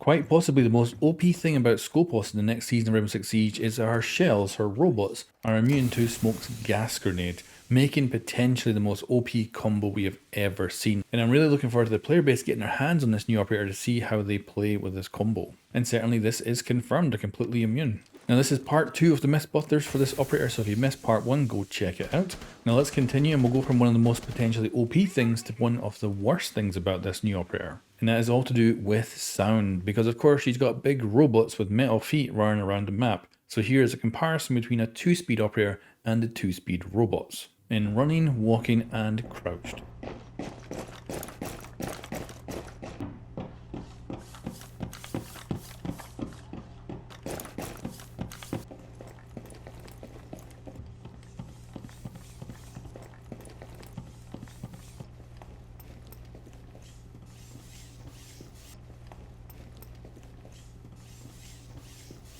Quite possibly the most OP thing about Skopos in the next season of Rainbow Six Siege is that her shells, her robots, are immune to Smoke's gas grenade, making potentially the most OP combo we have ever seen. And I'm really looking forward to the player base getting their hands on this new operator to see how they play with this combo. And certainly this is confirmed, they're completely immune. Now this is part 2 of the Mythbusters for this operator, so if you missed part 1, go check it out. Now let's continue and we'll go from one of the most potentially OP things to one of the worst things about this new operator. And that is all to do with sound, because of course she's got big robots with metal feet running around the map. So here is a comparison between a 2-speed operator and the 2-speed robots in running, walking and crouched.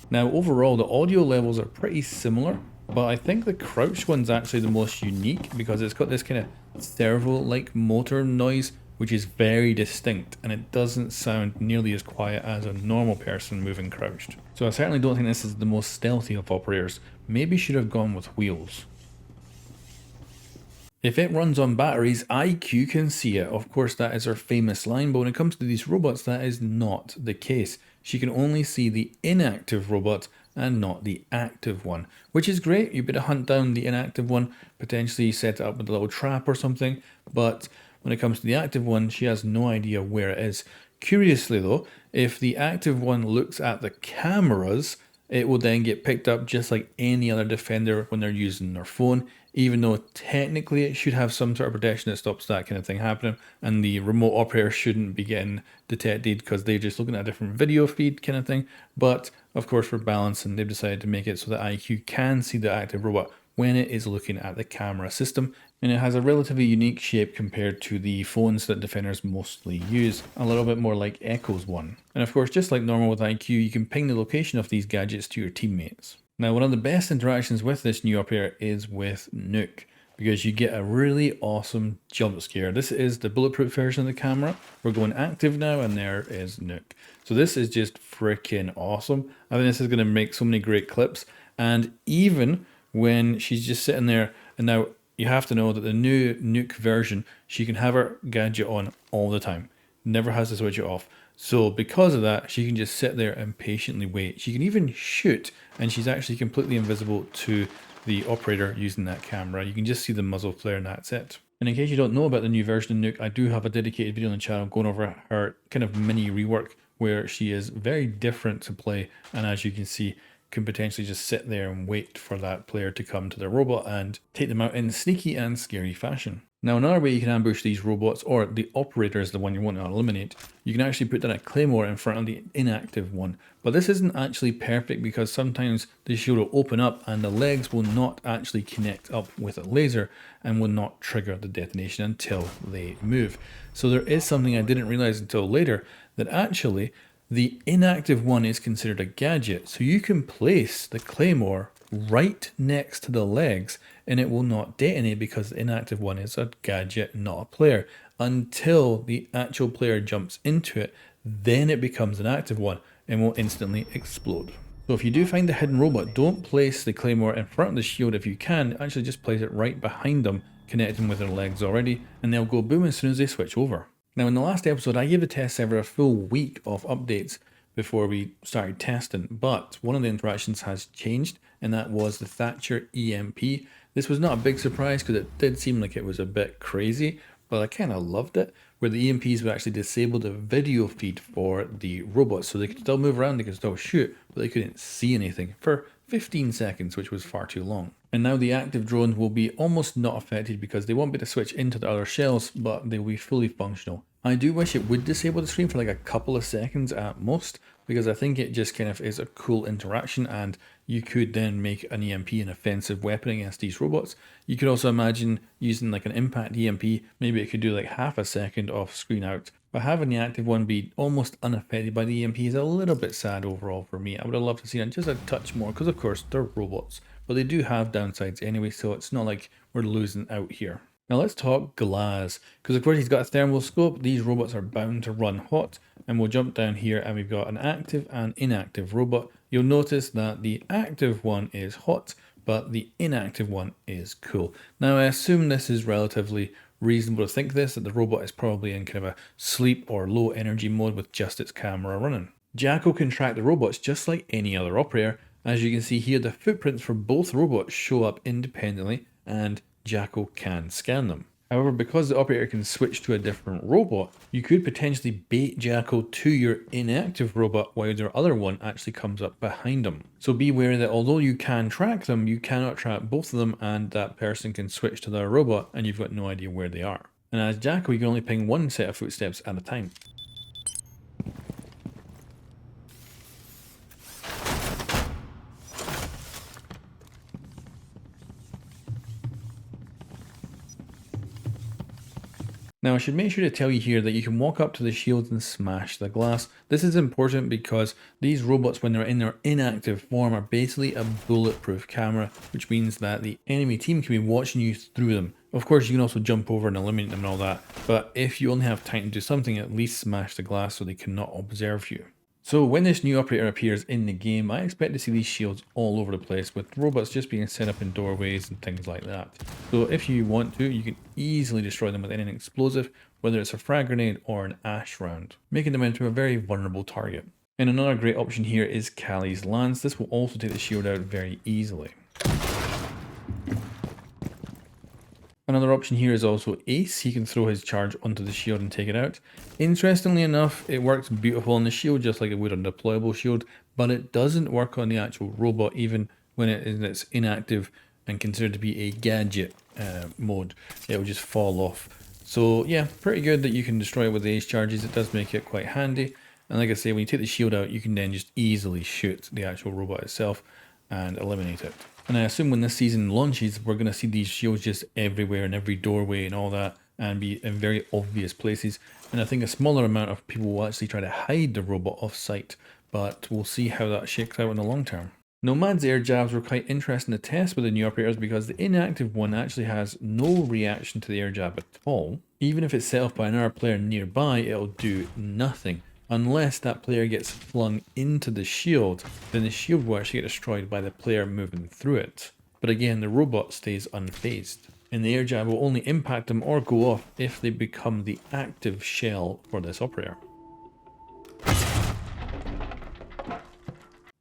Now overall the audio levels are pretty similar, but I think the crouched one's actually the most unique because it's got this kind of servo-like motor noise which is very distinct and it doesn't sound nearly as quiet as a normal person moving crouched. So I certainly don't think this is the most stealthy of operators. Maybe should have gone with wheels. If it runs on batteries, IQ can see it. Of course, that is her famous line, but when it comes to these robots, that is not the case. She can only see the inactive robot and not the active one, which is great. You better hunt down the inactive one, potentially set it up with a little trap or something, but when it comes to the active one, she has no idea where it is. Curiously though, if the active one looks at the cameras, it will then get picked up just like any other defender when they're using their phone, even though technically it should have some sort of protection that stops that kind of thing happening, and the remote operator shouldn't be getting detected because they're just looking at a different video feed kind of thing. But of course for balance, and they've decided to make it so that IQ can see the active robot when it is looking at the camera system, and it has a relatively unique shape compared to the phones that defenders mostly use, a little bit more like Echo's one. And of course, just like normal with IQ, you can ping the location of these gadgets to your teammates. Now, one of the best interactions with this new operator is with Nuke, because you get a really awesome jump scare. This is the bulletproof version of the camera. We're going active now, and there is Nuke. So this is just freaking awesome. I think this is going to make so many great clips, and even when she's just sitting there, and now you have to know that the new Nuke version, she can have her gadget on all the time. Never has to switch it off. So because of that, she can just sit there and patiently wait. She can even shoot, and she's actually completely invisible to the operator using that camera. You can just see the muzzle flare and that's it. And in case you don't know about the new version of Nuke, I do have a dedicated video on the channel going over her kind of mini rework where she is very different to play, and as you can see, can potentially just sit there and wait for that player to come to their robot and take them out in sneaky and scary fashion. Now another way you can ambush these robots, or the operator is the one you want to eliminate, you can actually put down a claymore in front of the inactive one. But this isn't actually perfect because sometimes the shield will open up and the legs will not actually connect up with a laser and will not trigger the detonation until they move. So there is something I didn't realize until later, that actually the inactive one is considered a gadget, so you can place the claymore right next to the legs and it will not detonate because the inactive one is a gadget, not a player, until the actual player jumps into it. Then it becomes an active one and will instantly explode. So if you do find the hidden robot, don't place the claymore in front of the shield if you can. Actually just place it right behind them, connecting with their legs already, and they'll go boom as soon as they switch over. Now in the last episode, I gave the test server a full week of updates before we started testing, but one of the interactions has changed, and that was the Thatcher EMP. This was not a big surprise because it did seem like it was a bit crazy, but I kind of loved it, where the EMPs would actually disable the video feed for the robots, so they could still move around, they could still shoot, but they couldn't see anything for 15 seconds, which was far too long. And now the active drone will be almost not affected because they won't be able to switch into the other shells, but they will be fully functional. I do wish it would disable the screen for like a couple of seconds at most, because I think it just kind of is a cool interaction, and you could then make an EMP an offensive weapon against these robots. You could also imagine using like an impact EMP, maybe it could do like half a second of screen out, but having the active one be almost unaffected by the EMP is a little bit sad overall for me. I would have loved to see it just a touch more, because of course they're robots, but they do have downsides anyway, so it's not like we're losing out here. Now let's talk glass, because of course he's got a thermal scope. These robots are bound to run hot, and we'll jump down here and we've got an active and inactive robot. You'll notice that the active one is hot, but the inactive one is cool. Now I assume this is relatively reasonable to think this, that the robot is probably in kind of a sleep or low energy mode with just its camera running. Jacko can track the robots just like any other operator. As you can see here, the footprints for both robots show up independently, and Jacko can scan them. However, because the operator can switch to a different robot, you could potentially bait Jacko to your inactive robot while their other one actually comes up behind them. So be aware that although you can track them, you cannot track both of them, and that person can switch to their robot and you've got no idea where they are. And as Jacko, you can only ping one set of footsteps at a time. Now I should make sure to tell you here that you can walk up to the shields and smash the glass. This is important because these robots, when they're in their inactive form, are basically a bulletproof camera, which means that the enemy team can be watching you through them. Of course, you can also jump over and eliminate them and all that, but if you only have time to do something, at least smash the glass so they cannot observe you. So when this new operator appears in the game, I expect to see these shields all over the place, with robots just being set up in doorways and things like that. So if you want to, you can easily destroy them with anything explosive, whether it's a frag grenade or an ash round, making them into a very vulnerable target. And another great option here is Callie's Lance. This will also take the shield out very easily. Another option here is also Ace. He can throw his charge onto the shield and take it out. Interestingly enough, it works beautiful on the shield just like it would on a deployable shield, but it doesn't work on the actual robot even when it is in its inactive and considered to be a gadget mode. It will just fall off. So yeah, pretty good that you can destroy it with the Ace charges. It does make it quite handy. And like I say, when you take the shield out, you can then just easily shoot the actual robot itself and eliminate it. And I assume when this season launches, we're going to see these shields just everywhere in every doorway and all that, and be in very obvious places. And I think a smaller amount of people will actually try to hide the robot off site, but we'll see how that shakes out in the long term. Nomad's air jabs were quite interesting to test with the new operators because the inactive one actually has no reaction to the air jab at all. Even if it's set off by another player nearby, it'll do nothing. Unless that player gets flung into the shield, then the shield will actually get destroyed by the player moving through it. But again, the robot stays unfazed. And the air jab will only impact them or go off if they become the active shell for this operator.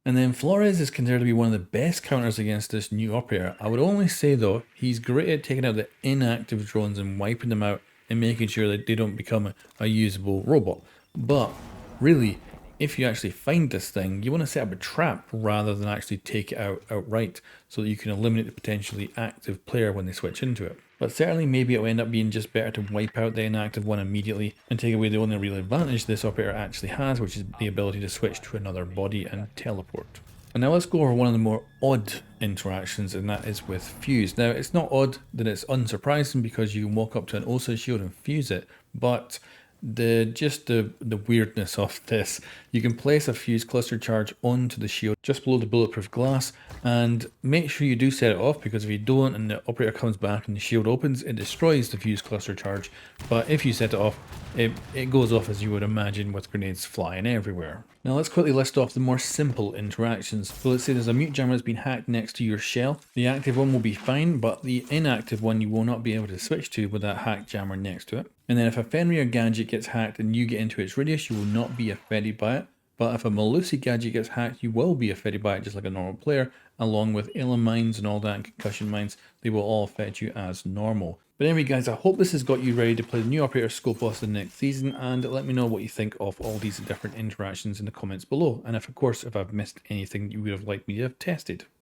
And then Flores is considered to be one of the best counters against this new operator. I would only say though, he's great at taking out the inactive drones and wiping them out and making sure that they don't become a usable robot. But really, if you actually find this thing, you want to set up a trap rather than actually take it out outright so that you can eliminate the potentially active player when they switch into it. But certainly maybe it'll end up being just better to wipe out the inactive one immediately and take away the only real advantage this operator actually has, which is the ability to switch to another body and teleport. And now let's go over one of the more odd interactions, and that is with Fuse. Now it's not odd that it's unsurprising because you can walk up to an OSA shield and fuse it, but the weirdness of this, you can place a fuse cluster charge onto the shield just below the bulletproof glass, and make sure you do set it off, because if you don't and the operator comes back and the shield opens, it destroys the fuse cluster charge. But if you set it off, it goes off as you would imagine, with grenades flying everywhere. Now let's quickly list off the more simple interactions. So let's say there's a mute jammer that's been hacked next to your shell. The active one will be fine, but the inactive one you will not be able to switch to with that hacked jammer next to it. And then if a Fenrir gadget gets hacked and you get into its radius, you will not be affected by it. But if a Malusi gadget gets hacked, you will be affected by it just like a normal player, along with Alien mines and all that, and concussion mines. They will all affect you as normal. But anyway guys, I hope this has got you ready to play the new operator Skopos the next season, and let me know what you think of all these different interactions in the comments below. And if of course, if I've missed anything you would have liked me to have tested.